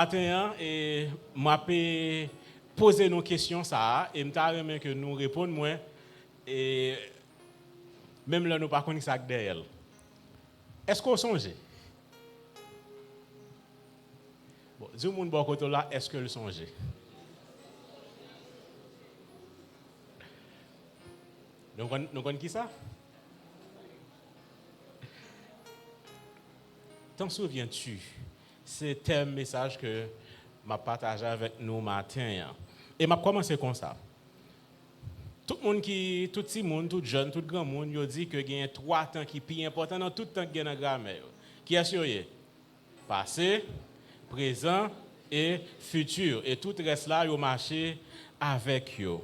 Matin, et m'a posé nos questions ça et m'ta remen que nous répondons moins et même là nous pas connaît ça derrière. Est-ce qu'on songe? Bon, du monde bon côté là, est-ce que le songe? Nous connaissons qui ça? T'en souviens-tu? C'est un message que m'a partagé avec nous matin. Et m'a commencé comme ça. Tout le monde tout petit monde, tout jeune, tout grand monde, il dit que il y a trois temps qui sont plus importants dans tout temps qui est dans la grammaire. Qui est sûr? Passé, présent et futur. Et tout reste là, il marché avec eux.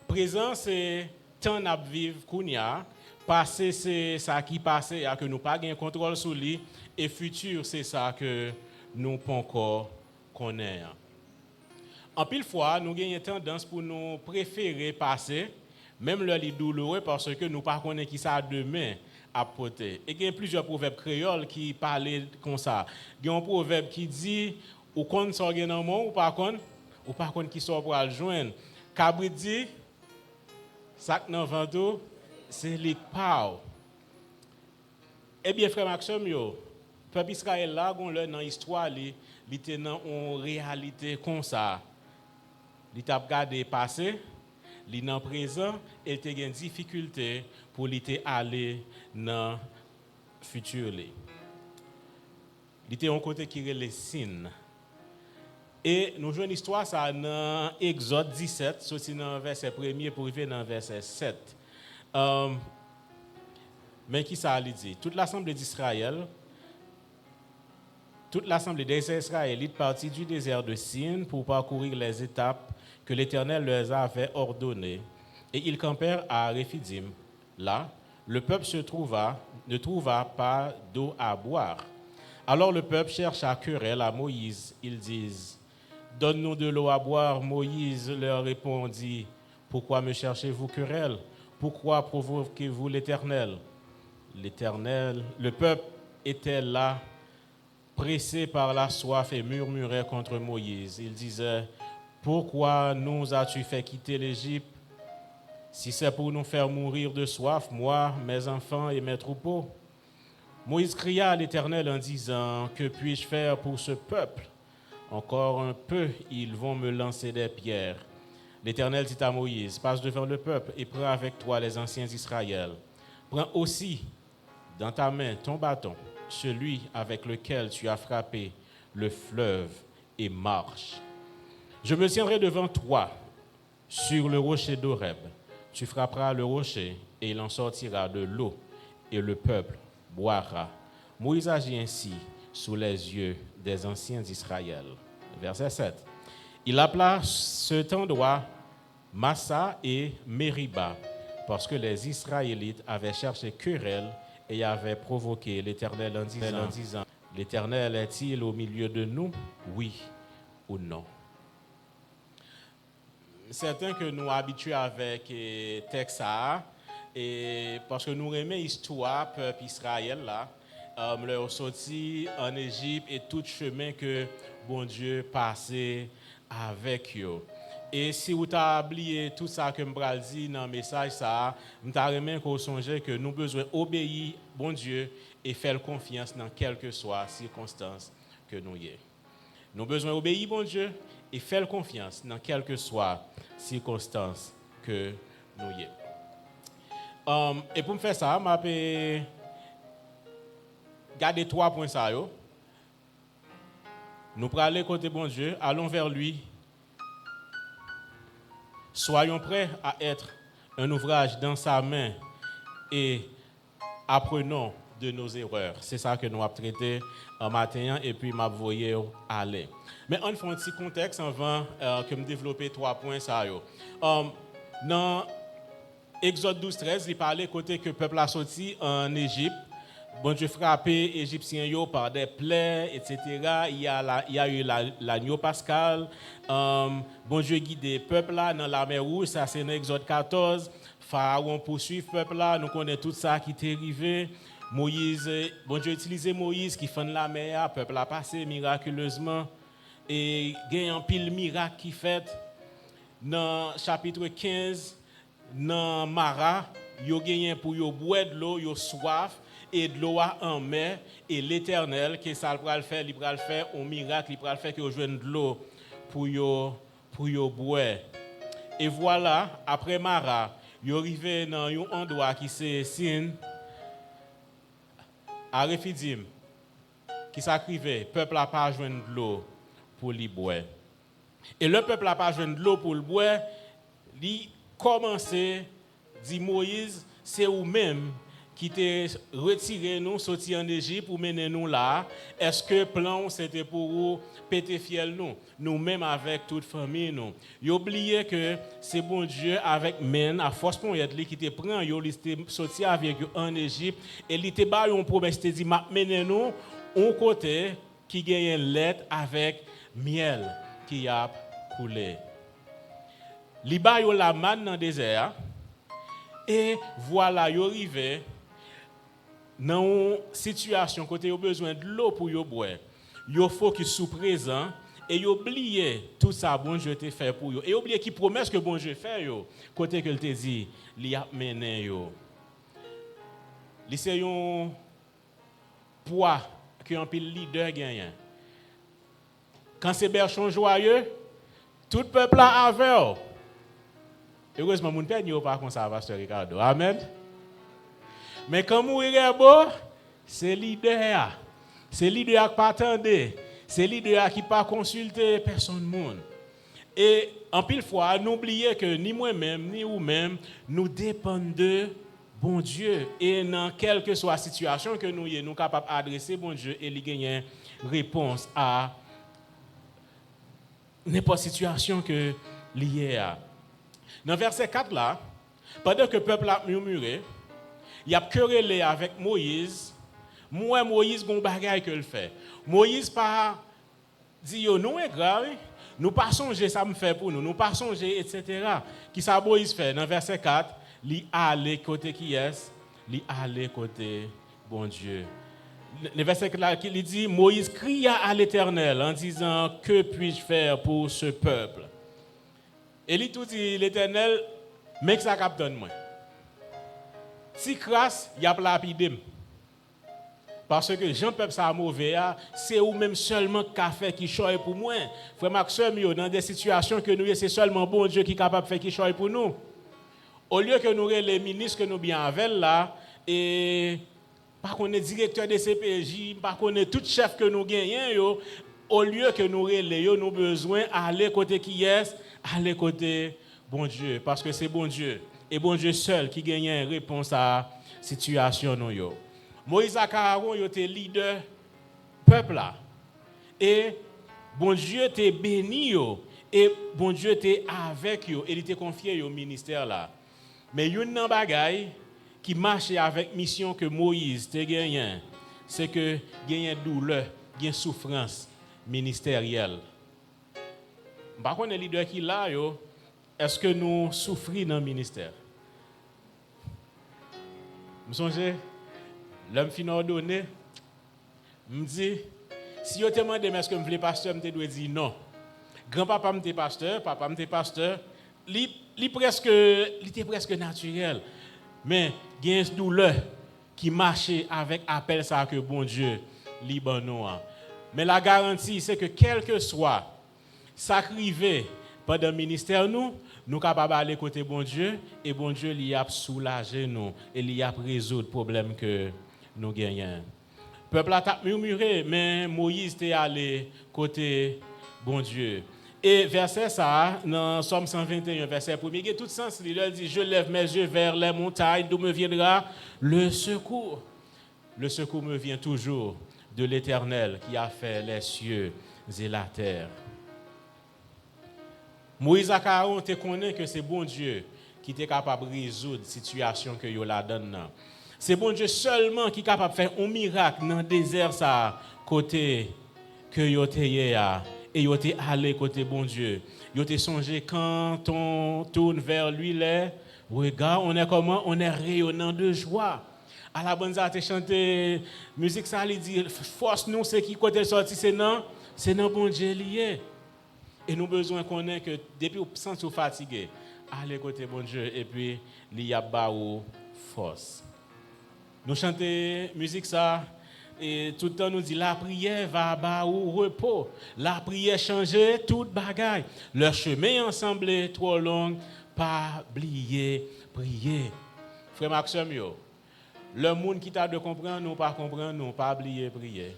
Présent, c'est temps à vivre qu'on y a. Passé, c'est ça qui passe, que nous pas de contrôle sur lui. Et futur, c'est ça que nous pas encore connaître. En pile fois, nous avons tendance pour nous préférer passer, même le lit douloureux, parce que nous ne connaissons pas qui ça demain à porter. Et il y a plusieurs proverbes créoles qui parlent comme ça. Il y a un proverbe qui dit ou qu'on sort dans le monde, ou par contre qui sort pour le joindre. Cabri dit, sac dans vento, c'est les pau. Eh bien, frère Maxime, le peuple Israël là, dans l'histoire, il était dans une réalité comme ça. Il t'a regardé passé, il est dans présent, et il a une difficulté pour aller dans le futur. Il était un côté qui est les signes. Et nous jouons une histoire ça dans Exode 17, sorti dans le verset 1er pour arriver dans le verset 7. Mais qui ça a dit? Toute l'assemblée d'Israël, toute l'assemblée des Israélites partit du désert de Sin pour parcourir les étapes que l'Éternel leur avait ordonnées. Et ils campèrent à Réphidim. Là, le peuple ne trouva pas d'eau à boire. Alors le peuple chercha querelle à Moïse. Ils disent, « Donne-nous de l'eau à boire. » Moïse leur répondit, « Pourquoi me cherchez-vous querelle? Pourquoi provoquez-vous l'Éternel? » Le peuple était là, pressé par la soif et murmurait contre Moïse. Il disait, « Pourquoi nous as-tu fait quitter l'Égypte? Si c'est pour nous faire mourir de soif, moi, mes enfants et mes troupeaux. » Moïse cria à l'Éternel en disant, « Que puis-je faire pour ce peuple? Encore un peu, ils vont me lancer des pierres. » L'Éternel dit à Moïse, « Passe devant le peuple et prends avec toi les anciens d'Israël. Prends aussi dans ta main ton bâton, celui avec lequel tu as frappé le fleuve, et marche. Je me tiendrai devant toi sur le rocher d'Horeb. Tu frapperas le rocher et il en sortira de l'eau et le peuple boira. » Moïse agit ainsi sous les yeux des anciens d'Israël. Verset 7. Il appela cet endroit Massa et Mériba parce que les Israélites avaient cherché querelle et avaient provoqué l'Éternel en disant, « L'Éternel est-il au milieu de nous? Oui ou non? » Certains que nous habitués avec texte et parce que nous aimons l'histoire peuple Israël là, leur sorti en Égypte et tout chemin que bon Dieu passait avec eux. Et si vous avez oublié tout ça que je dit dans le message, je remercie qu'on songe que nous avons besoin d'obéir bon Dieu et faire confiance dans quelle que soit la circonstance que nous y est. Nous avons besoin d'obéir bon Dieu et faire confiance dans quelle que soit la circonstance que nous y est. Et pour me faire ça, je vais garder 3 points. Nous allons aller côté bon Dieu, allons vers lui. Soyons prêts à être un ouvrage dans sa main et apprenons de nos erreurs. C'est ça que nous avons traité en matin et puis m'a voyé aller. Mais on fait un petit contexte avant que me développer 3 points. Dans Exode 12-13, il parlait côté que le peuple a sorti en Égypte. Bon Dieu frappé Égyptiens par des plaies, etc. Il y a eu l'agneau pascal. Bon Dieu guidé le peuple là dans la mer Rouge, ça c'est dans Exode 14. Pharaon poursuit le peuple là, nous connaissons tout ça qui est arrivé. Moïse, bon Dieu utilisé Moïse qui fait la mer, le peuple a passé miraculeusement. et gen un pile miracle qui fait dans chapitre 15 dans Mara, yo gagné pour yo boire de l'eau, yo soif et de l'eau en mer et l'Éternel qui ça pral faire, il pral faire un miracle, il pral faire que yo joine de l'eau pour yo boire. Et voilà, après Mara, yo arrivé dans un endroit qui c'est Sin à Rephidim qui s'acrivait, peuple a pas joindre de l'eau pour lui boire. Et le peuple a pas joindre de l'eau pour le boire, il commençait dit Moïse, c'est vous-même qui t'es retiré nous sorti en Égypte pour mener nous là. Est-ce que plan c'était pour vous péter fiel nous-mêmes avec toute famille nous. Vous oubliez que c'est bon Dieu avec men à force pour être qui te prend yo li sorti avec en Égypte et il te ba une promesse te dit m'a mener nous un côté qui gagne lait avec miel qui a coulé. Li ba yo la manne dans désert et voilà yo arrivé dans une situation côté yo besoin de l'eau pour yo boire. Yo faut qu'il soit présent et yo oublier tout ça bon Dieu te fait pour yo et oublier qui promesse que bon Dieu fait yo côté que il te dit li a mené yo. Li c'est un poids que un pile leader gagne. Quand c'est berchon joyeux, tout peuple a avec. Heureusement mon père n'y a pas comme ça pasteur Ricardo. Amen. Mais quand mourir beau, c'est leader. C'est leader qui pas attendre. C'est leader qui pas consulter personne monde. Et en pile fois, n'oubliez que ni moi-même ni vous-même nous dépendons de bon Dieu et dans quelle que soit la situation que nous sommes capables d'adresser bon Dieu et lui gagner réponse à n'importe situation que lié à. Dans verset 4 là, pendant que le peuple a murmuré, il a querellé avec Moïse. Moi Moïse gon bagaille que le fait. Moïse pas dit yo non est grave, nous pas songer ça me fait pour nous, nous pas songer etc. Qui ça Moïse fait dans verset 4, li aller côté qui est, li aller côté bon Dieu. Le verset là qui dit Moïse cria à l'Éternel en disant que puis-je faire pour ce peuple? Et il tout dit l'Éternel mais que ça captonne moi. Si crasse, y a lapidé. Parce que Jean peuple ça mauvais, c'est ou même seulement café qui choye pour moi. Frère Maxime, dans des situations que nous c'est seulement bon Dieu qui est capable de faire qui choye pour nous. Au lieu que nous les ministres que nous bien avec là et pas qu'on est directeur de CPJ, pas qu'on est tout chef que nous gagnons, au lieu que nous relayer, nous besoin aller côté qui est, aller côté bon Dieu parce que c'est bon Dieu et bon Dieu seul qui gagne une réponse à la situation nous yo. Moïse et Aaron yo étaient leader peuple là et bon Dieu t'a béni yo et bon Dieu t'est avec yo et il t'a confié au ministère là. Mais une nan bagay qui marche avec mission que Moïse t'a gagné, c'est que gagne douleur, gagne souffrance ministérielle. Par contre, les leaders qui là yo, est-ce que nous souffrons dans le ministère? Je songe, l'homme fin ordonné, me dit, si vous te demandez est-ce que je veux pasteur, je dois dire non. Grand-papa me pasteur, papa me pasteur, il était presque naturel. Mais il y a une douleur qui marche avec appel ça que bon Dieu libannois. Mais la garantie c'est que quel que soit sacrifié pendant le ministère nous capables d'aller côté bon Dieu et bon Dieu lui a soulagé nous et lui a résoudre le problème que nous gagnons. Le peuple a murmuré mais Moïse était allé côté bon Dieu. Et verset ça, dans Somme 121, verset 1er, il y a tout sens, il dit, je lève mes yeux vers les montagnes, d'où me viendra le secours. Le secours me vient toujours de l'Éternel qui a fait les cieux et la terre. Moïse et Aaron te connaissent que c'est bon Dieu qui est capable de résoudre la situation que vous la donne. C'est bon Dieu seulement qui est capable de faire un miracle dans le désert, ça, côté que vous avez. Et vous êtes allé côté bon Dieu. Vous êtes songé quand on tourne vers lui, regarde, on est comment? On est rayonnant de joie. À la bonne ça, tu chanté musique, ça, il dit, force nous, c'est qui côté sorti, c'est non? C'est dans bon Dieu lié. Et nous avons besoin qu'on ait que depuis qu'on se sent fatigué, allez côté bon Dieu et puis il y a une force. Nous chantons musique ça et tout le temps nous dit la prière va bas au repos. La prière change toute bagaille. Leur chemin ensemble est trop long, pas oublier prier. Frère Maxime yo, le monde qui t'a de comprendre nous pas comprendre nous pas oublier prier.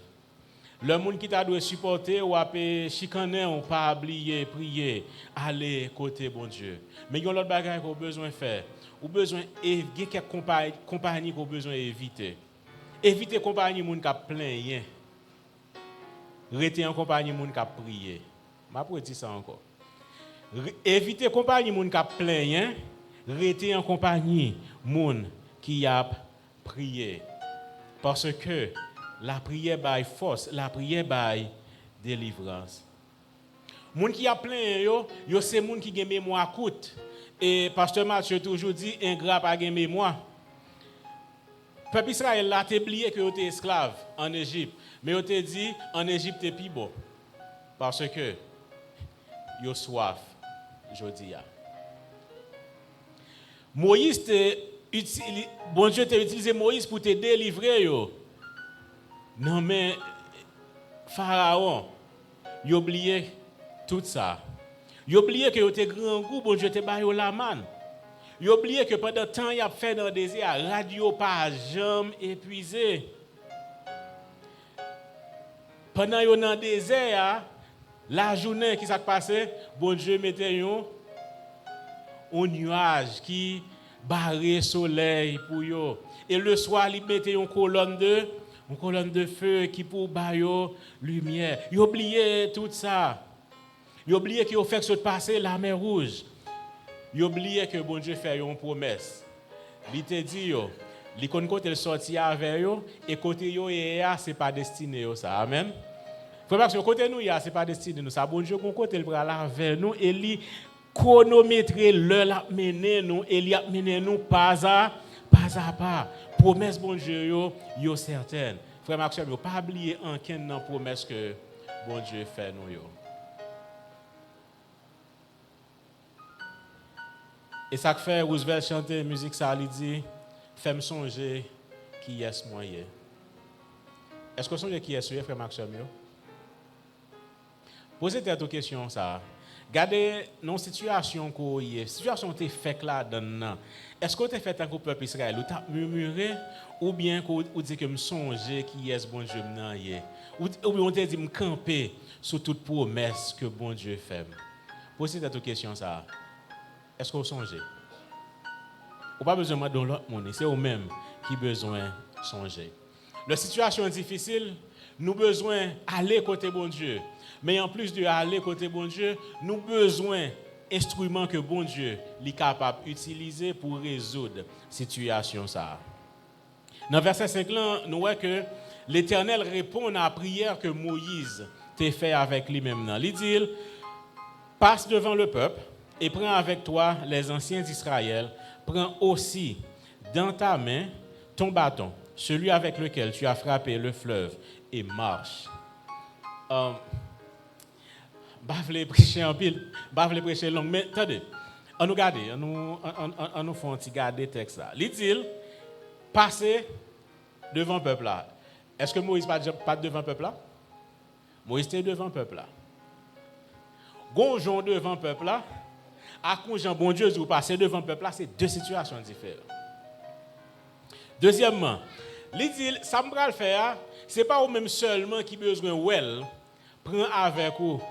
Le monde qui t'a de supporter ou apé chicaner on pas oublier prier. Aller côté bon Dieu. Mais il y a l'autre bagaille qu'on besoin faire. Ou besoin éviter quelques compagnies qu'on besoin éviter. Éviter compagnie moun qui plein. Rester en compagnie moun qui prier. M'a pour dire ça encore. Éviter compagnie moun qui plein. Rester en compagnie moun qui a prié. Parce que la prière baille force, la prière baille délivrance. Moun qui a plein yo c'est moun qui gen mémoire courte. Et pasteur Mathieu toujours dit ingrat pas gen mémoire. Peuple Israël a oublié que était esclave en Égypte, mais il a dit en Égypte c'est plus beau parce que yo soif jodi a. Moïse bon Dieu t'a utilisé Moïse pour te délivrer yo. Non mais Pharaon, il a oublié tout ça. Il a oublié que était grand goût, bon Dieu te baillé la manne. Il a oublié que pendant temps il a fait dans le désert, radio pas jamais épuisé. Pendant yo dans le désert, la journée qui s'est passé, bon Dieu mettait un nuage qui barrait soleil pour yo. Et le soir, il mettait une colonne de feu qui pour bailler lumière. Il a oublié tout ça. Il a oublié qu'il a fait se passer la mer rouge. Il a oublié que bon Dieu fait une promesse. Il te dit il connaît côté le sorti avec yo et côté yo c'est pas destiné ça. Amen. Faut pas que côté nous c'est pas destiné nous ça bon Dieu qu'on côté le bras là vers nous et lui chronométrer l'heure la mener nous et lui mener nous pas à pas. Promesse bon Dieu yo certaine. Frère Maxime, yo pas oublier aucun dans promesse que bon Dieu fait nous yo. Et ça fait Roosevelt chanter musique ça lui dit fais-moi songer qui est moyen. Est-ce que vous songez qui est ce frère Maxime yo? Posez cette question ça. Gardez nos situations qu'on y est. Situation t'es fait là dedans. Est-ce que tu fait tant que peuple Israël ou t'as murmuré ou bien ou dit que me songer qui est bon Dieu m'nan y ou bien on te dit me camper sur toute promesse que bon Dieu fait. Posez cette question ça. Est-ce que vous songez? Ou pas besoin de l'autre monde, c'est vous-même qui besoin songer. La situation est difficile, nous besoin aller côté bon Dieu. Mais en plus de aller côté bon Dieu, nous besoin instruments que bon Dieu est capable d'utiliser pour résoudre la situation ça. Dans verset 5 là, nous voyons que l'Éternel répond à la prière que Moïse t'a fait avec lui-même. Il dit passe devant le peuple et prends avec toi les anciens d'Israël, prends aussi dans ta main ton bâton, celui avec lequel tu as frappé le fleuve, et marche. Bah voulez prêcher en pile, bah voulez prêcher long, mais attendez, on nous garde, on nous fait un petit garder texte là. Il dit passer devant le peuple là. Est-ce que Moïse pas devant le peuple là? Moïse était devant le peuple là. Gonjon devant le peuple là. À Jean bon Dieu vous passer devant le peuple là, c'est deux situations différentes. Deuxièmement, il dit ça me va le faire, c'est pas vous même seulement qui besoin well, prend avec vous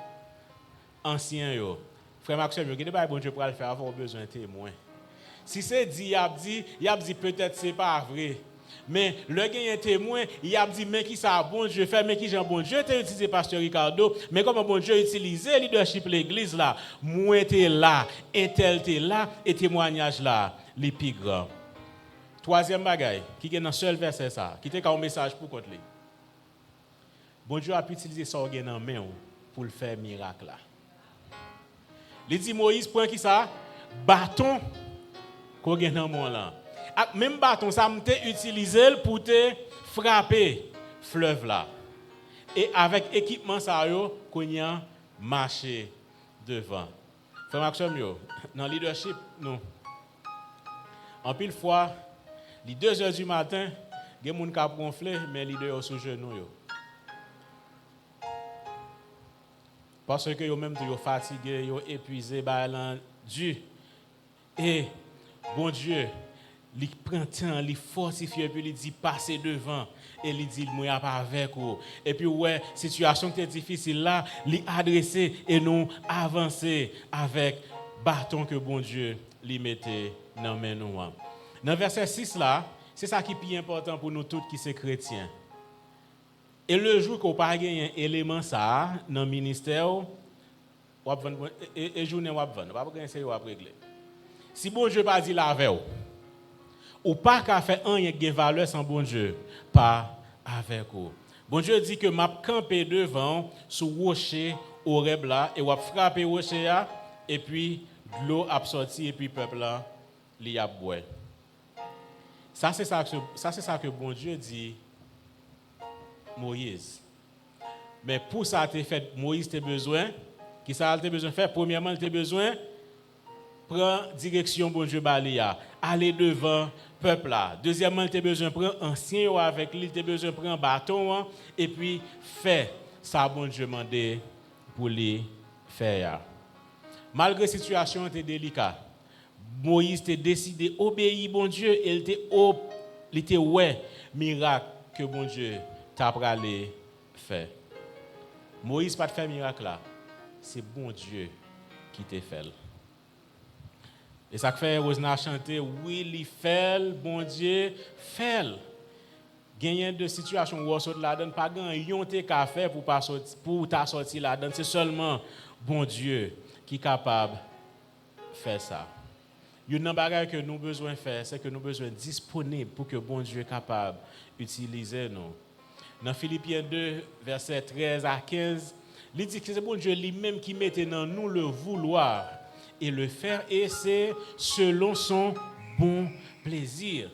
ancien yo. Frère Maxime, vous n'avez pas bon Dieu pour le faire, avoir besoin de témoin. Si c'est dit, il a dit peut-être c'est pas vrai. Mais le gagnant témoin, il a dit mais qui ça bon Dieu fait, mais qui Jean bon Dieu t'ai utilisé pasteur Ricardo, mais comment bon Dieu utilisé leadership l'église là, moi était là, et tel était là et témoignage là, les plus grands. Troisième bagaille, qui est dans seul verset ça, qui était un message pour contre lui. Bon Dieu a pu utiliser ça dans main pour le faire miracle là. Il dit Moïse prend qui ça? Bâton qu'on gagne dans mon là. Même bâton ça m'était utilisé pour te frapper fleuve là. Et avec équipement ça yo, qu'on y a marché devant. Frère Maxime yo, dans le leadership nous en pile fois, les 2h du matin, il y a des gens qui ont gonflé, mais les leaders sont sous genoux. Parce que yo même sont fatigués, yo épuisés, Dieu. Et bon Dieu, il prend temps, il fortifie, puis il dit passez devant. Et il dit moi pas avec vous. Et puis ouais, situation qui est difficile là, il adresser et nous avancer avec bâton que bon Dieu lui mettait dans main nous. Dans verset 6 là, c'est ça qui est plus important pour nous tous qui sommes chrétiens. Et le jour qu'on pas gagner un élément ça dans le ministère, et journée on va pas gagner c'est on régler. Si bon Dieu pas dit la avec ou pas qu'à faire un qui a valeur sans bon Dieu, pas avec vous. Bon Dieu dit que m'a camper devant sous rocher au rêve là et va frapper rocher là et puis l'eau a sorti et puis peuple là li a boire. Ça c'est ça que bon Dieu dit Moïse. Mais pour ça t'es fait Moïse t'as besoin qui ça t'as besoin faire premièrement t'as besoin prendre direction bon Dieu balia aller devant peuple là. Deuxièmement, tu as besoin de prendre ancien avec lui, tu as besoin de prendre bâton et puis faire ça bon Dieu mandé pour lui faire. Malgré la situation était délicate, Moïse a décidé d'obéir bon Dieu et il était ouais miracle que bon Dieu t'a pralé faire. Moïse pas fait miracle là, c'est bon Dieu qui t'a fait. Et ça fait Rosna chanter oui, il fait, bon Dieu, fait. Gagner de situation où on sort là-dedans, pas gagner te qu'a faire pour ta sortir là-dedans, c'est seulement bon Dieu qui est capable de faire ça. Une bagage que nous besoin faire, c'est que nous besoin disponible pour que bon Dieu est capable d'utiliser nous. Dans Philippiens 2, versets 13 à 15, il dit que c'est bon Dieu lui-même qui mettait dans nous le vouloir et le faire, et c'est selon son bon plaisir.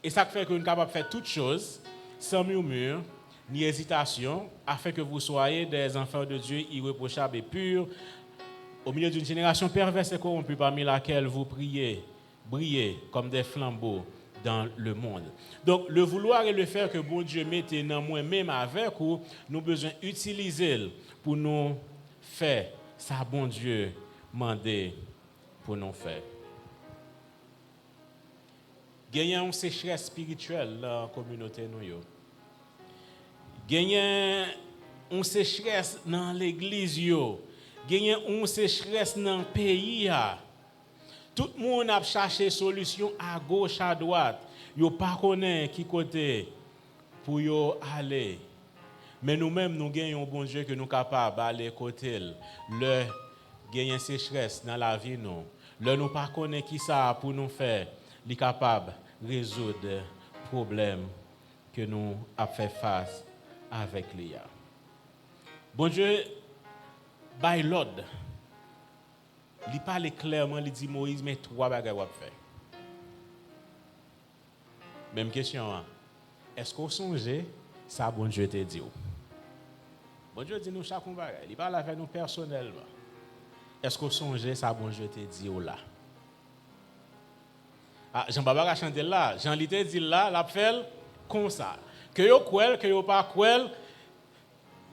Et ça fait que nous sommes capables de faire toutes choses sans murmure ni hésitation, afin que vous soyez des enfants de Dieu irréprochables et purs, au milieu d'une génération perverse et corrompue parmi laquelle vous brillez comme des flambeaux dans le monde. Donc, le vouloir et le faire que bon Dieu mette dans moi-même avec vous, nous avons besoin d'utiliser pour nous faire ça, bon Dieu mandé pour nous faire. Il y a une sécheresse spirituelle dans la communauté. Il y a une sécheresse dans l'église. Il y a une sécheresse dans le pays. Tout le monde a cherché solution à gauche, à droite. Il n'y a pas connaît qui côté pour aller. Mais nous-mêmes, nous gagnons un bon Dieu que nous sommes capables d'aller côté. Le gagne sécheresse dans la vie nous. Le nous pas connaît qui ça pour nous faire, li capable résoudre les problèmes que nous a fait face avec lui. Bon Dieu by l'ordre. Il parle clairement, il dit Moïse mais trois bagages à faire. Même question. Est-ce qu'on songe ça bon Dieu te dit? Bon Dieu dit nous chaque bagage. Il parle avec nous personnellement. Est-ce qu'on songe ça bon Dieu te dit là? Jean-Baba a chanté là, Jean-Lité dit là, l'a fait comme ça. Que yo kwel, que yo pas kwel,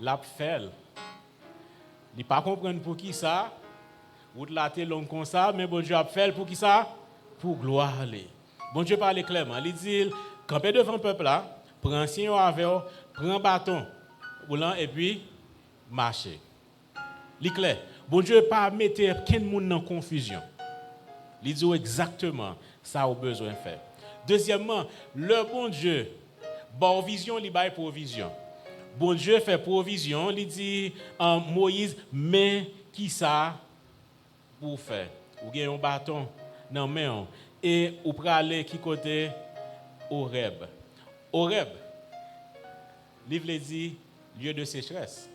l'a fait. Il pas comprendre pour qui ça, ou de la té long comme ça, mais bon Dieu a fait pour qui ça? Pour gloire aller. Bon Dieu parle clairement, il dit camper devant le peuple là, prend ancien avec, prend bâton, et puis marcher. Il clair. Bon Dieu pas mettre quelqu'un monde en confusion. Il dit exactement ça au besoin de faire. Deuxièmement, le bon Dieu, bon vision, il bail provision. Bon Dieu fait provision, il dit Moïse, mais qui ça pour faire? Ou gagne un bâton dans main et ou pour aller qui côté Horeb. Horeb, livre dit lieu de sécheresse.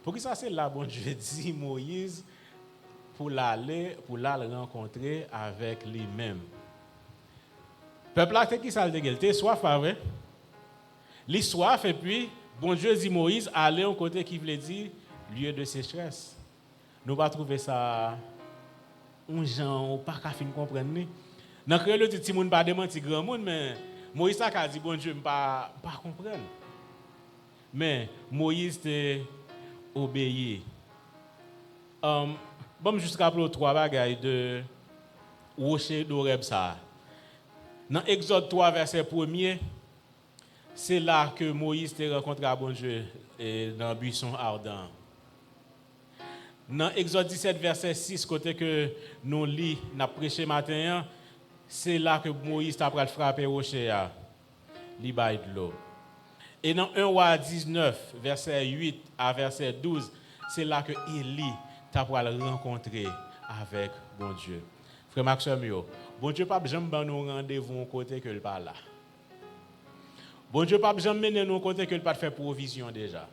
Pour qui ça c'est là bon Dieu dit Moïse pour l'aller rencontrer avec lui-même. Peuple là qui ça le dégueule, t'es soif pas vrai? Li soif et puis bon Dieu dit Moïse, aller au côté qui voulait dire lieu de sécheresse. Nous pas trouver ça un gens pas qu'à fin comprendre. Dans créole dit ti moun pas démenti grand monde mais Moïse a dit bon Dieu pas comprendre. Mais Moïse t'a obéi. Bon juste rappeler trois bagailles de rocher d'Oreb ça. Dans Exode 3 verset 1er, c'est là que Moïse t'a rencontré bon Dieu dans le buisson ardent. Dans Exode 17 verset 6 côté que nous lit n'a prêché matin, c'est là que Moïse t'a pral frapper rocher a, li bay de l'eau. Et dans 1 Roi 19 verset 8 à verset 12, c'est là que Élie t'a pral rencontrer avec bon Dieu. Frère Maxime, bon Dieu pas jamais ban nous rendez-vous au côté que le pas là. Bon Dieu pas jamais mener nous au côté que le pas faire provision déjà.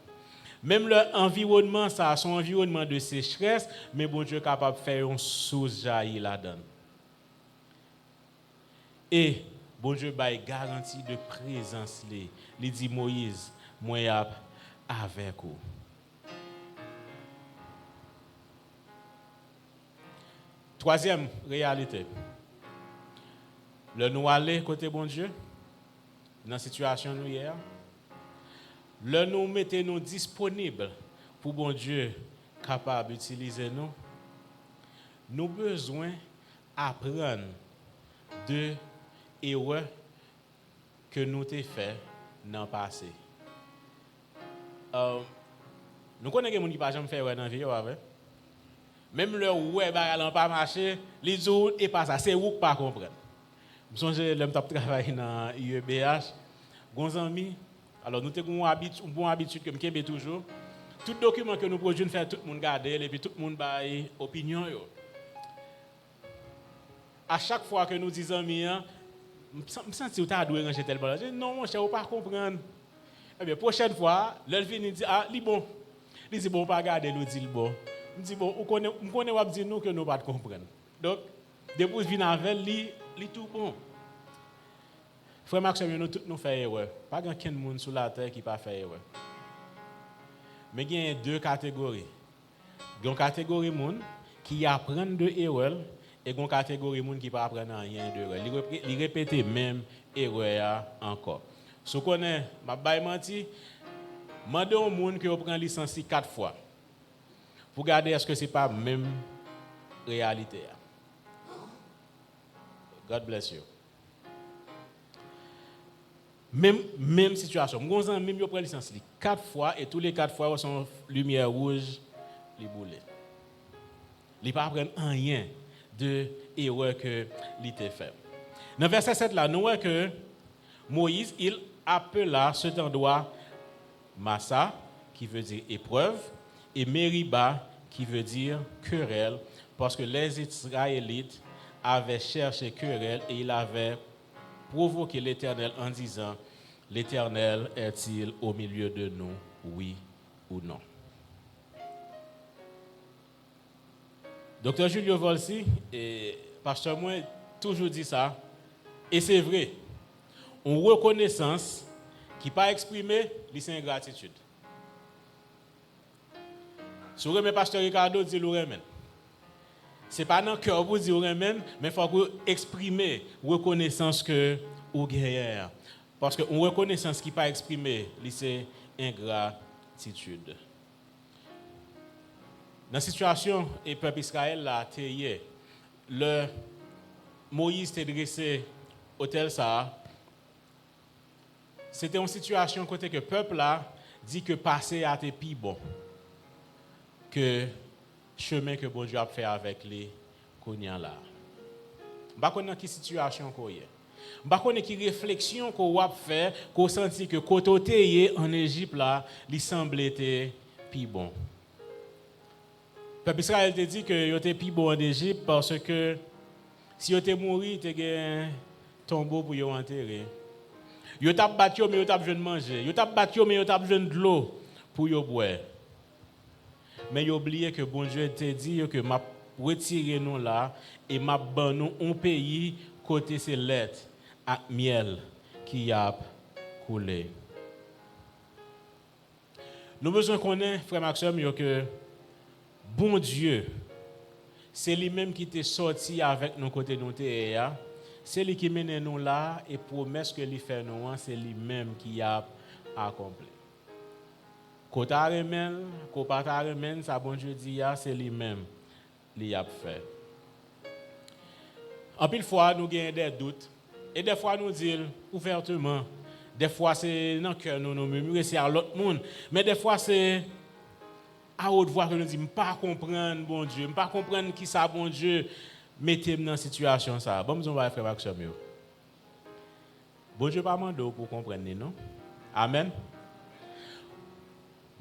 Même l'environnement, ça a son environnement de sécheresse, mais bon Dieu est capable de faire une source jaillir là-dedans. Et bon Dieu a garantie de présence. Il dit Moïse, moi avec vous. Troisième réalité. Le nous aller côté bon Dieu, dans la situation nous hier. Le nous mettez nous disponibles pour bon Dieu capable d'utiliser nous. Nous besoin apprendre de erreurs que nous avons fait dans le passé. Nous connaissons des gens qui ne pas jamais faire dans la vie avec. Même le ouais n'a pas marché, les jours et pas ça, c'est vous qui pas comprendre. Je songe l'homme qui travaille dans IEBH, gon ami. Alors, nous avons une bonne habitude que nous toujours. Tout document que nous produisons, faire tout le monde garder et puis tout le monde a une opinion. À chaque fois que nous disons, je sens que tu as dû ranger tel bal. Je dis, non, je ne peux pas comprendre. Eh bien, prochaine fois, l'elfine dit, ah, il bon. Il dit, bon, pas garder, il dit, bon. Je dis, bon, on connaît dire nous que nous ne pas comprendre. Donc, depuis que je viens avec lui, il est tout bon. Frère Maxime, nous tous nous faisons erreur. Pas grand monde sur la terre qui n'a pas fait erreur. Mais il y a deux catégories. Il y a une catégorie de gens qui apprennent de erreur et une catégorie de gens qui ne apprennent rien d'erreur. Ils répètent même erreur encore. Si vous connaissez, je vais mentir, je demande aux gens qui prennent licence 4 fois pour regarder est-ce que ce n'est pas la même réalité. God bless you. Même situation. Mon ami même prend licence 4 fois et tous les 4 fois sont lumière rouge, les boulets. Il pas apprendre rien de erreur que il a fait. Dans verset 7 là, nous voyons que Moïse il appela cet endroit Massa qui veut dire épreuve et Meriba qui veut dire querelle parce que les Israélites avaient cherché querelle et ils avaient provoquer l'Éternel en disant, l'Éternel est-il au milieu de nous, oui ou non? Docteur Julio Volsi, et pasteur moi, toujours dit ça, et c'est vrai, une reconnaissance qui n'est pas exprimée, c'est ingratitude. Si vous remettez pasteur Ricardo, dit le remen. Ce n'est pas dans le cœur vous dire remen, mais il faut que vous exprimer reconnaissance que vous gagnez. Parce qu'une reconnaissance qui n'est pas exprimée, c'est ingratitude. Dans la situation du peuple Israël, là, le Moïse t'a dressé au tel ça. C'était une situation côté que le peuple là dit que passer à tes plus bon que chemin que bon Dieu a fait avec les Konya là. Je ne sais pas quelle situation qu'on est. Je ne sais pas quelle réflexion qu'on a fait, qu'on senti que côté en Égypte là, il semblait être plus bon. Le peuple Israël te dit que il était plus bon en Égypte parce que si il était mort, il était un tombeau pour y enterrer. Il t'a battu mais il t'a besoin de manger. Il t'a battu mais il t'a besoin de l'eau pour y boire. Mais il a oublié que bon Dieu te dit que m'a retiré nous là et m'a ban nous un pays côté c'est lait et miel qui a coulé. Nous besoin connaître, frère Maxime, que bon Dieu, c'est lui-même qui t'est sorti avec nous côté nous t'es. C'est lui qui mène nous là et promesse que lui fait nous, c'est lui-même qui a accompli. Quand on remène, quand on remène, ça bon Dieu dit, c'est lui-même qui a fait. En pile fois, nous avons des doutes. Et des fois, nous disons ouvertement. Des fois, c'est dans le cœur, nous murmurons, c'est à l'autre monde. Mais des fois, c'est à haute voix que nous disons, je ne pas comprendre, bon Dieu. Je ne pas comprendre qui ça, bon Dieu. Mettez-moi dans cette situation. Ça. Bon, nous allons faire action. Bon Dieu, pas mandé pour comprendre, non? Amen.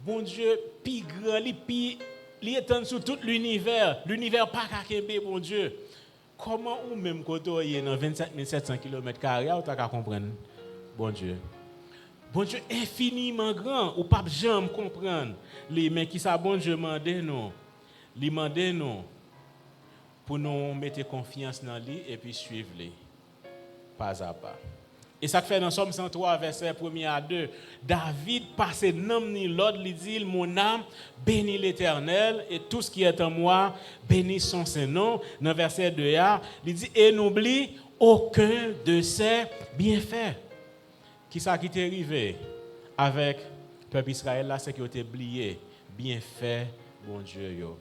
Bon Dieu, plus grand, il étend sur tout l'univers. L'univers pas qu'à bon Dieu. Comment ou même quand on est dans 27 700 km², on t'a comprendre bon Dieu. Bon Dieu infiniment grand, ou pas jamais comprendre. Mais qui ça bon Dieu mandé nous. Il mandé nous pour nous mettre confiance dans lui et puis suivre lui pas à pas. Et ça fait dans Somme 103 verset 1 à 2, David passe nom ni l'autre, il dit mon âme bénit l'Éternel et tout ce qui est en moi bénit son Saint-Nom. Dans verset 2 il dit et n'oublie aucun de ses bienfaits. Qui ça qui t'est arrivé avec le peuple Israël là, c'est qu'il a oublié bienfaits bon Dieu yo.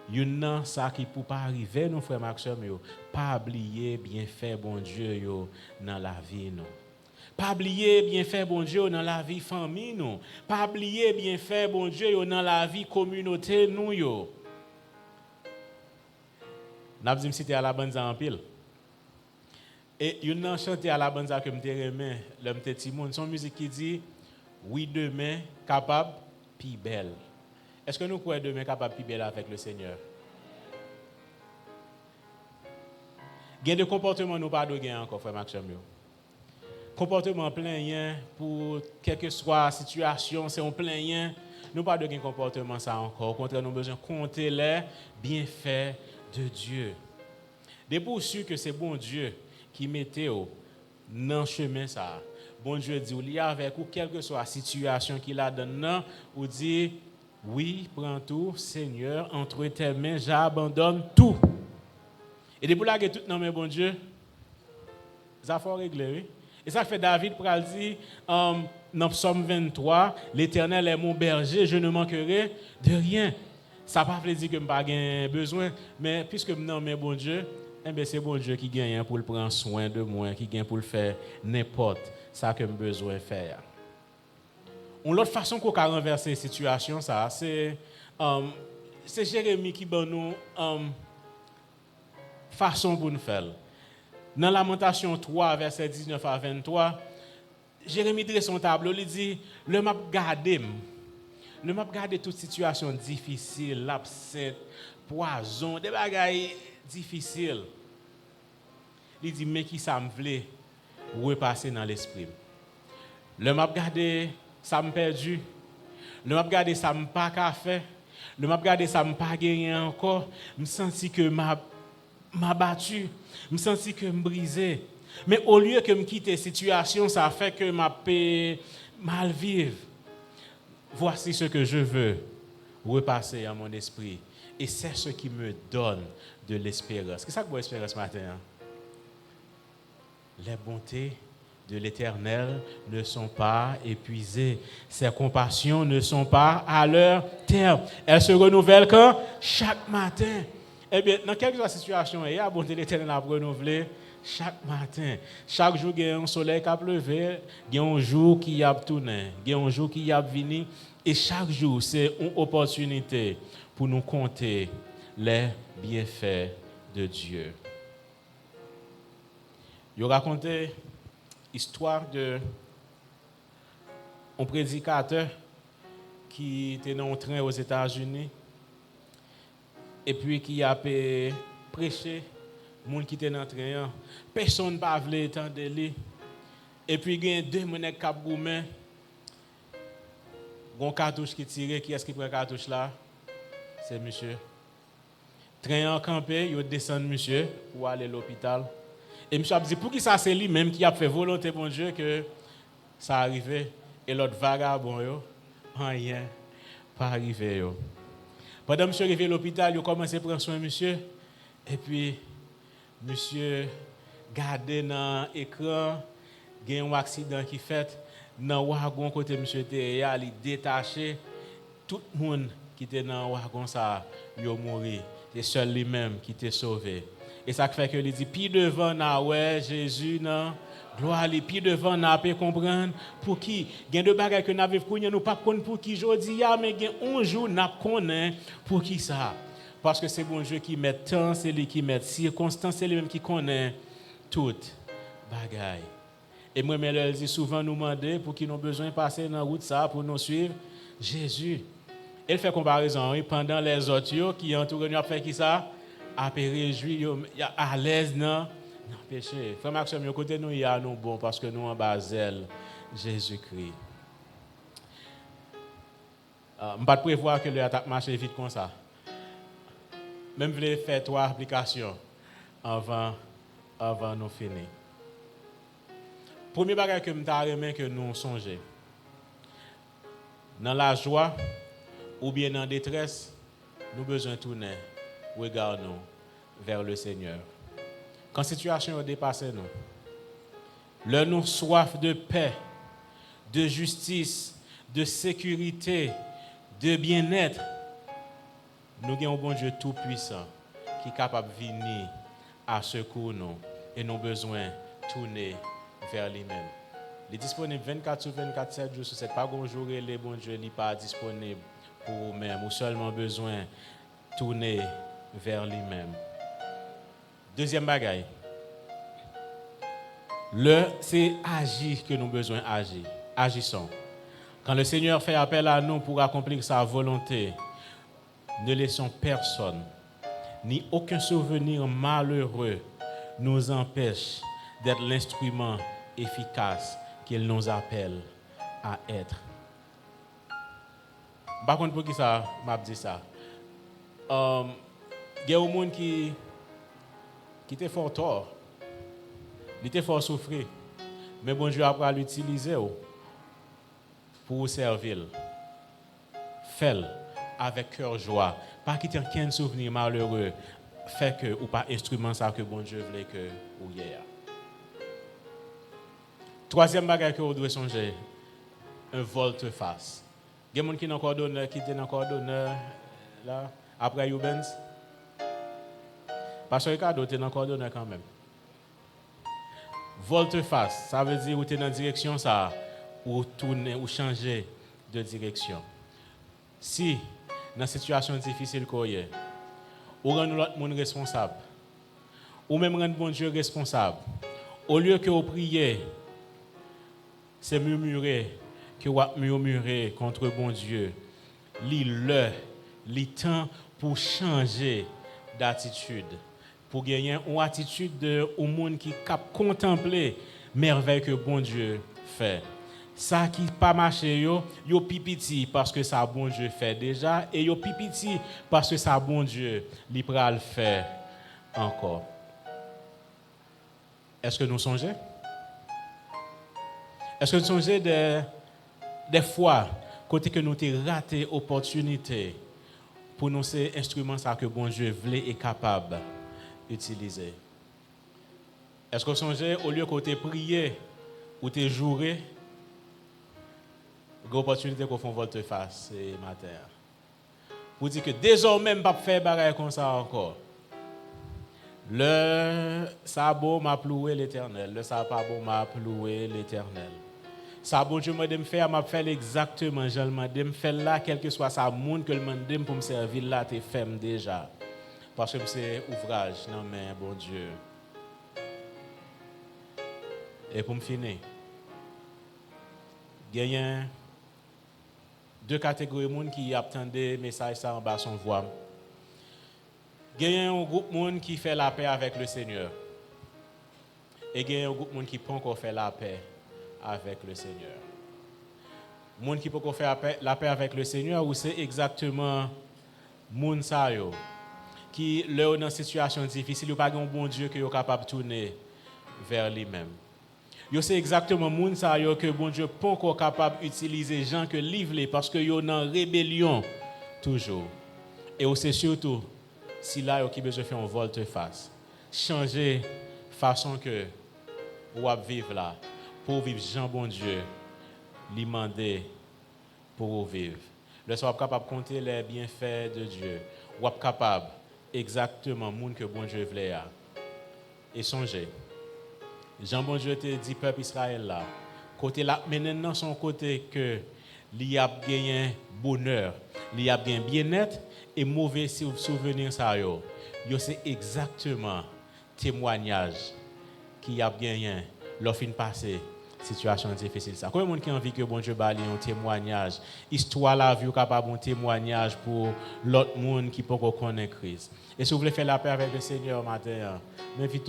Yon ça qui pour pas arriver nos frères Maxime yo, pas oublier bienfait bon Dieu yo dans la vie nous. Pas oublier bienfait bon Dieu dans la vie famille nous. Pas oublier bienfait bon Dieu yo dans la vie communauté nous yo. N'a dit citer à la bande en pile. Et yon nan chanter à la bande que me remet, le petit monde son musique qui dit oui demain capable puis belle. Est-ce que nous croyons demain capable de vivre avec le Seigneur? Il y a des comportements nous pas de gain encore, frère Maxime. Comportement plein pour quelle que soit la situation, c'est un plein nous pas de gain comportement ça encore. Au contraire, nous avons besoin de compter les bienfaits de Dieu. Des pour sûr que c'est bon Dieu qui mettait dans le chemin ça. Bon Dieu dit, il y a avec vous, quelle que soit la situation qu'il a donné, ou dit oui, prends tout, Seigneur, entre tes mains, j'abandonne tout. Et depuis là, tout dans mes bon Dieu, ça faut régler. Oui? Et ça fait David pour dire, dans Psaume 23, l'Éternel est mon berger, je ne manquerai de rien. Ça ne veut pas dire que je n'ai pas besoin, mais puisque je suis mes bon Dieu, c'est bon Dieu qui gagne pour prendre soin de moi, qui gagne pour le faire n'importe ça que j'ai besoin de faire. Une autre façon qu'on a renversé la situation, c'est Jérémie qui donne nous façon pour nous faire. Dans Lamentation 3, verset 19 à 23, Jérémie dresse son tableau, il dit, le m'a gardé toute situation difficile, l'absinthe, poison, des bagailles difficiles. Il dit, mais qui ça me voulait repasser dans l'esprit. Le m'a gardé, ça me perdu. Le m'a gardé, ça me pas qu'à faire. Le m'a gardé, ça me pas gagné encore. Je me sens que m'a battu. Je me sens que me brisé. Mais au lieu que me quitter la situation, ça fait que m'a mal vivre. Voici ce que je veux repasser à mon esprit. Et c'est ce qui me donne de l'espérance. Qu'est-ce que vous espérez ce matin? Les bontés de l'Éternel ne sont pas épuisées. Ses compassions ne sont pas à leur terme. Elles se renouvellent quand? Chaque matin. Eh bien, dans quelques situations, il y a la bonté de l'Éternel à renouveler chaque matin. Chaque jour, il y a un soleil qui a pleuvé, il y a un jour qui a tourné, il y a un jour qui a venu. Et chaque jour, c'est une opportunité pour nous compter les bienfaits de Dieu. Il racontait l'histoire d'un prédicateur qui était dans un train aux États-Unis et puis qui a prêché, les gens qui étaient dans le train, personne ne voulait entendre lui. Et puis il y a deux personnes qui ont goumé, un cartouche qui tire, qui est-ce qui prend le cartouche là? C'est monsieur. Train en campé, il descend monsieur pour aller à l'hôpital. Et monsieur a dit, pour qui ça c'est lui-même qui a fait volonté, bon Dieu, que ça arrivait. Et l'autre vagabond, rien pas arrivé. Pendant que monsieur est arrivé à l'hôpital, il a commencé à prendre soin de monsieur. Et puis, monsieur gardé dans l'écran, il y a un accident qui fait. Dans le wagon, côté monsieur était, il est détaché. Tout le monde qui était dans le wagon, ça, il a mouru. C'est seul lui-même qui était sauvé. Et ça fait que il dit, puis devant, ouais, Jésus, non. Gloire à lui, puis devant, n'a pas comprendre pour qui. Il y a deux bagages que nous avons connu, nous pas connaître pour qui jodi a, mais il y a un jour n'a connaît pour qui ça. Parce que c'est bon Dieu qui met temps, c'est lui qui met circonstances, c'est lui même qui connaît toutes bagages. Et moi, je dis souvent nous demander pour qui nous avons besoin de passer dans la route ça pour nous suivre Jésus. Elle fait comparaison pendant les autres qui entourent nous, fait qui ça, a réjoui, à l'aise dans péché. Frère Maxime, côté nous, il y a nous bon parce que nous en bas zèle Jésus-Christ. Je ne peux pas prévoir que l'attaque marche vite comme ça. Même je voulais faire 3 applications avant nous finir. Premier bagage que je que nous songeons. Dans la joie ou bien dans la détresse, nous avons besoin de tourner, regarder vers le Seigneur. Quand la situation a dépassé nous, nous soif de paix, de justice, de sécurité, de bien-être, nous avons un bon Dieu tout-puissant qui est capable de venir à secours nous et nous avons besoin de tourner vers lui-même. Il est disponible 24 sur 24, 7 jours sur 7. Pas un jour et le bon Dieu n'est pas disponible pour vous-même. Ou seulement besoin de tourner vers lui-même. Deuxième bagaille. C'est agir que nous avons besoin d'agir. Agissons. Quand le Seigneur fait appel à nous pour accomplir sa volonté, ne laissons personne, ni aucun souvenir malheureux nous empêche d'être l'instrument efficace qu'il nous appelle à être. Par contre, pour qui ça m'a dit ça? Il y a un monde qui était fort tort, il était fort souffrir, mais bon Dieu a l'utiliser pour vous servir. Fais-le avec cœur joie, pas quitter aucun souvenir malheureux, fait que ou pas instrument ça que bon Dieu voulait que vous ayez. Troisième bagage que vous devez songer, un volte-face. Il y a des gens qui sont coordonnés, qui étaient coordonnés là, après Youbens. Parce que Ricardo était coordonné quand même. Volte-face, ça veut dire que vous êtes dans la direction, ça, ou tourner, ou changer de direction. Si, dans une situation difficile, vous rendez l'autre monde responsable, ou même rendre bon Dieu responsable, au lieu que vous priez, c'est murmurer, que vous murmurer contre bon Dieu. Le temps pour changer d'attitude, pour gagner une attitude de au monde qui cap contempler merveille que bon Dieu fait. Ça qui pas marché yo pipiti parce que ça bon Dieu fait déjà et yo pipiti parce que ça bon Dieu li pral faire encore. Est-ce que nous songeons? Est-ce que nous songeons des fois côté que nous avons raté l'opportunité pour nous ces instruments ça que bon Dieu voulait et capable d'utiliser? Est-ce que vous songez au lieu que tu prié ou tu joué, une opportunité qu'on fait volte-face ce matin. Pour dire que désormais, je ne vais pas faire des comme ça encore. Le sabot m'a loué l'Éternel. Le sabot m'a loué l'Éternel. Sabot, je me faire, m'a fait exactement. Je me faire là, quel que soit ça, monde que le monde pour me servir là, tu fais déjà. Parce que c'est ouvrage, non mais bon Dieu. Et pour me finir, il y a 2 catégories de monde qui attendent des messages en bas son voix. Il y a un groupe de monde qui fait la paix avec le Seigneur. Et il y a un groupe de monde qui peut encore faire la paix avec le Seigneur. Les gens qui peut encore faire la paix avec le Seigneur, ou c'est exactement les gens qui, dans une situation difficile, n'ont pas un bon Dieu qui est capable de tourner vers lui-même. Yo c'est exactement moun ça yo que bon Dieu pas encore capable d'utiliser gens que livrer parce que yo dans rébellion toujours. Et c'est surtout si là yo qui besoin faire un volte-face. Changer façon que ou vivre là pour vivre Jean bon Dieu lui demander pour vivre. Le soir capable de compter les bienfaits de Dieu. Ou capable exactement moun que bon Dieu voulait et songer. Jean bon Dieu te dit peuple Israël là, côté là maintenant son côté que il a gagné bonheur, il a gagné bien-être et mauvais souvenir ça yo. Yo c'est exactement témoignage qui a gagné leur fin passé situation difficile ça. Combien de monde qui a envie que bon Dieu bali un témoignage, histoire la vie capable un témoignage pour l'autre monde qui peut connaître Christ. Et si vous voulez faire la paix avec le Seigneur matin, m'invite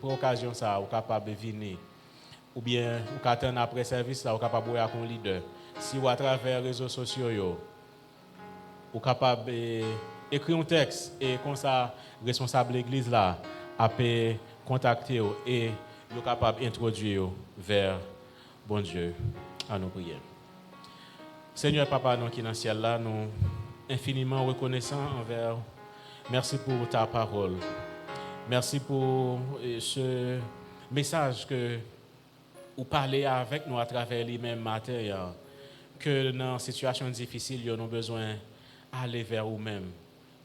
pour occasion ça, vous capable de venir ou bien vous attendre après service là, vous capable de voir un leader. Si vous à travers les réseaux sociaux vous capable écrire un texte et comme ça responsable de l'église là a contacter et vous capable d'introduire vers bon Dieu à nos prières. Seigneur Papa, nous qui dans le ciel là, nous infiniment reconnaissants envers. Merci pour ta parole. Merci pour ce message que vous parlez avec nous à travers les mêmes matériels. Que dans une situation difficile, nous avons besoin d'aller vers vous-même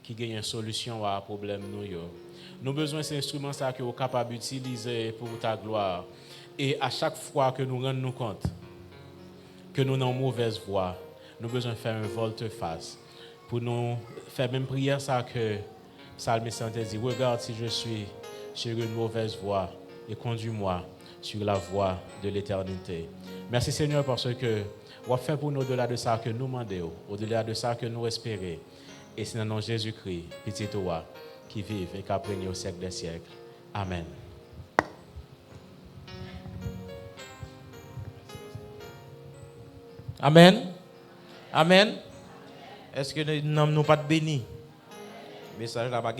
qui gagne une solution à un problème. Nous avons besoin de ces instruments que vous êtes capable d'utiliser pour ta gloire. Et à chaque fois que nous rendons compte que nous sommes en mauvaise voie, nous avons besoin de faire un volte-face. Pour nous faire même prière ça que Psalmiste dit, regarde si je suis sur une mauvaise voie et conduis-moi sur la voie de l'éternité. Merci Seigneur parce que vous avez fait pour nous au-delà de ça que nous demandons, au-delà de ça que nous espérons. Et c'est dans le nom de Jésus-Christ, petit toi, qui vive et qui a régné au siècle des siècles. Amen. Amen. Amen. Est-ce que nous n'avons pas de béni? Message là pas